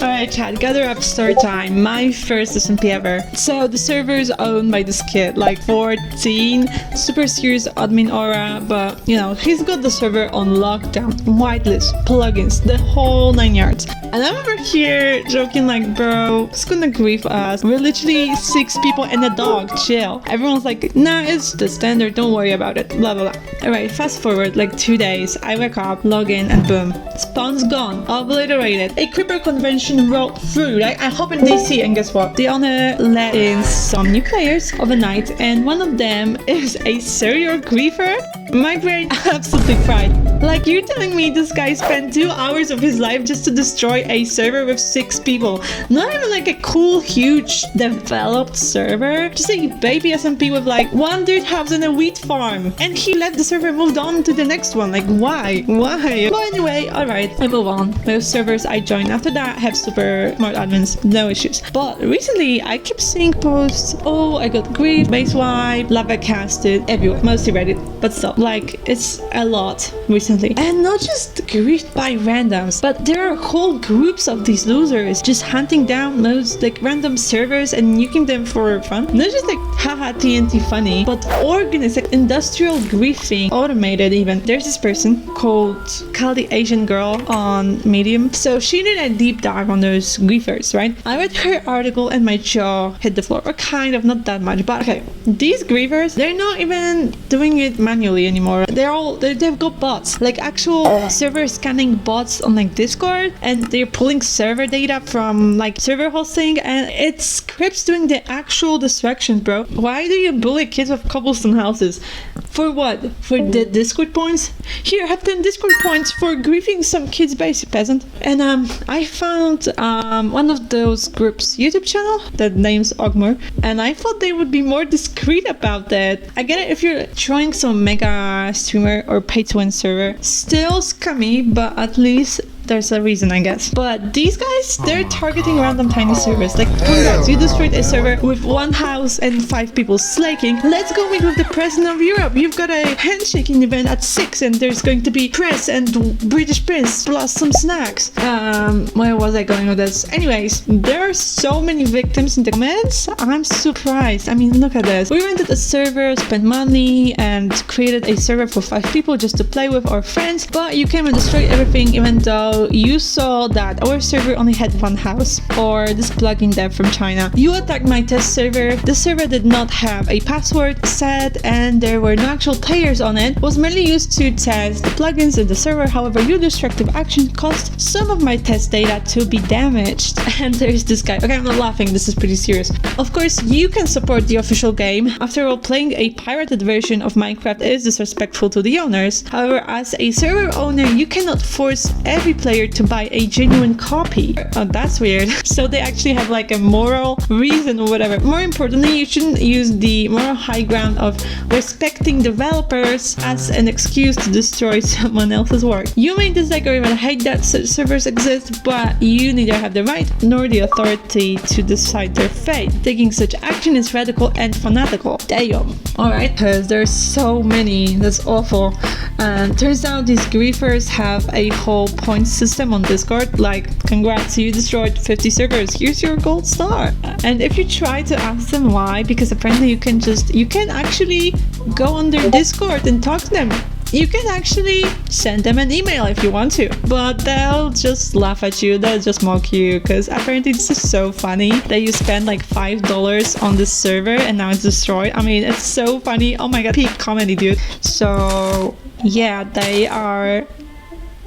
Alright chat, gather up story time. My first SMP ever. So the server is owned by this kid, like 14, super serious admin aura, but you know, he's got the server on lockdown, whitelist, plugins, the whole 9 yards. And I'm over here joking like, bro, it's gonna grief us. We're literally 6 people and a dog, chill. Everyone's like, nah, it's the standard, don't worry about it, blah blah blah. Alright, fast forward like 2 days, I wake up, log in, and boom, spawn's gone, obliterated. A creeper convention rolled through, right? I hop in DC, and guess what? The owner let in some new players overnight, and one of them is a serial griefer. My brain absolutely fried. Like, you're telling me this guy spent 2 hours of his life just to destroy a server with 6 people? Not even like a cool, huge, developed server. Just a baby SMP with like 1 dude house and a wheat farm. And he left the server and moved on to the next one. Like, why? Why? But anyway, alright, I move on. Most servers I join after that have super smart admins, no issues. But recently, I keep seeing posts, oh, I got grief, base wipe, lava casted, everywhere, mostly Reddit, but still, like, it's a lot recently. And not just grief by randoms, but there are whole groups of these losers just hunting down those like random servers and nuking them for fun. Not just like haha TNT funny, but organized, like industrial griefing, automated even. There's this person called Kaldi Asian Girl on Medium. So she did a deep dive on those griefers, right? I read her article and my jaw hit the floor, or kind of, not that much, but okay. These griefers, they're not even doing it manually anymore. They've got bots, like actual server scanning bots on like Discord, and they're pulling server data from like server hosting, and it's scripts doing the actual distractions, bro. Why do you bully kids with cobblestone houses? For what? For the Discord points? Here, have 10 Discord points for griefing some kids, basic peasant. And I found one of those groups YouTube channel that name's Ogmore, and I thought they would be more discreet about that. I get it if you're trying some mega streamer or pay to win server, still scummy, but at least there's a reason, I guess. But these guys, they're targeting random tiny servers. Like, congrats, you destroyed a server with 1 house and 5 people slaking. Let's go meet with the president of Europe. You've got a handshaking event at 6, and there's going to be press and British Prince plus some snacks. Where was I going with this? Anyways, there are so many victims in the comments. I'm surprised. I mean, look at this. We rented a server, spent money, and created a server for 5 people just to play with our friends. But you came and destroyed everything, even though you saw that our server only had 1 house, or this plugin dev from China. You attacked my test server. The server did not have a password set, and there were no actual players on it. It was merely used to test the plugins in the server. However, your destructive action caused some of my test data to be damaged. And there's this guy. Okay, I'm not laughing. This is pretty serious. Of course, you can support the official game. After all, playing a pirated version of Minecraft is disrespectful to the owners. However, as a server owner, you cannot force every player to buy a genuine copy. Oh, that's weird. So they actually have like a moral reason or whatever. More importantly, you shouldn't use the moral high ground of respecting developers as an excuse to destroy someone else's work. You may dislike or even hate that such servers exist, but you neither have the right nor the authority to decide their fate. Taking such action is radical and fanatical. Damn. Alright, because there's so many. That's awful. And turns out these griefers have a whole point system on Discord. Like, congrats, you destroyed 50 servers, here's your gold star. And if you try to ask them why, because apparently you can actually go on their Discord and talk to them. You can actually send them an email if you want to, but they'll just laugh at you, they'll just mock you, because apparently this is so funny that you spend like $5 on this server and now it's destroyed. I mean, it's so funny. Oh my god, peak comedy, dude. So yeah,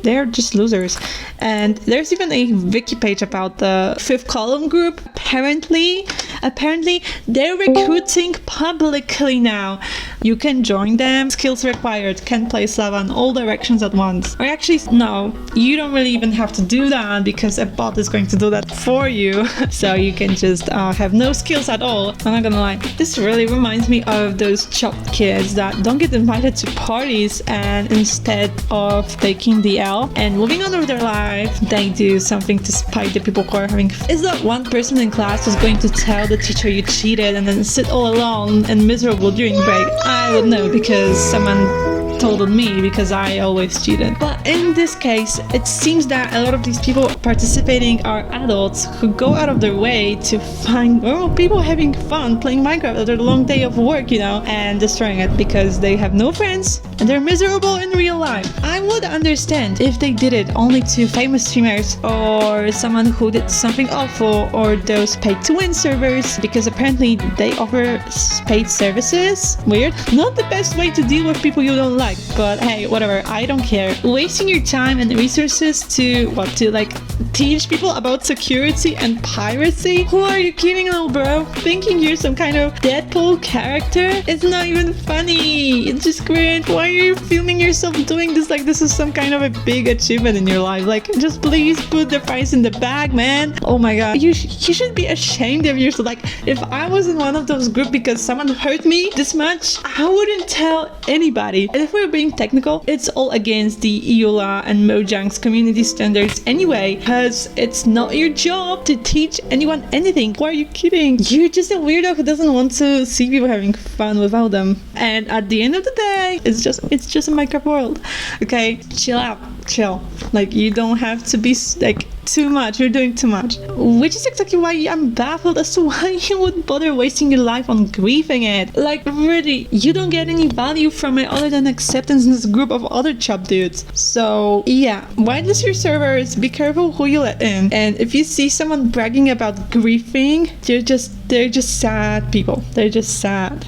they're just losers. And there's even a wiki page about the Fifth Column group. Apparently they're recruiting publicly now. You can join them. Skills required. Can play Slava in all directions at once. Or actually, no, you don't really even have to do that, because a bot is going to do that for you. So you can just have no skills at all. I'm not gonna lie, this really reminds me of those chopped kids that don't get invited to parties, and instead of taking the L and moving on with their life, they do something to spite the people who are having. Is that one person in class who's going to tell the teacher you cheated and then sit all alone and miserable during break? I would know, because someone told on me because I always cheated. But in this case, it seems that a lot of these people participating are adults who go out of their way to find normal people having fun playing Minecraft after a long day of work, and destroying it because they have no friends and they're miserable in real life. I would understand if they did it only to famous streamers or someone who did something awful, or those pay-to-win servers, because apparently they offer paid services. Weird. Not the best way to deal with people you don't like, but hey, whatever, I don't care. Wasting your time and resources to teach people about security and piracy? Who are you kidding, little bro? Thinking you're some kind of Deadpool character? It's not even funny. It's just cringe. Why are you filming yourself doing this like this is some kind of a big achievement in your life? Like, just please put the price in the bag, man. Oh my god. You should be ashamed of yourself. Like, if I was in one of those groups because someone hurt me this much, I wouldn't tell anybody. And if we're being technical, it's all against the EULA and Mojang's community standards anyway, because it's not your job to teach anyone anything. Why are you kidding? You're just a weirdo who doesn't want to see people having fun without them. And at the end of the day, it's just a Minecraft world. Okay, chill out. Chill. Like, you don't have to be too much. You're doing too much. Which is exactly why I'm baffled as to why you would bother wasting your life on griefing it. Like, really, you don't get any value from it other than acceptance in this group of other chub dudes. So yeah, whitelist your servers, be careful who you let in, and if you see someone bragging about griefing, they're just sad people. They're just sad.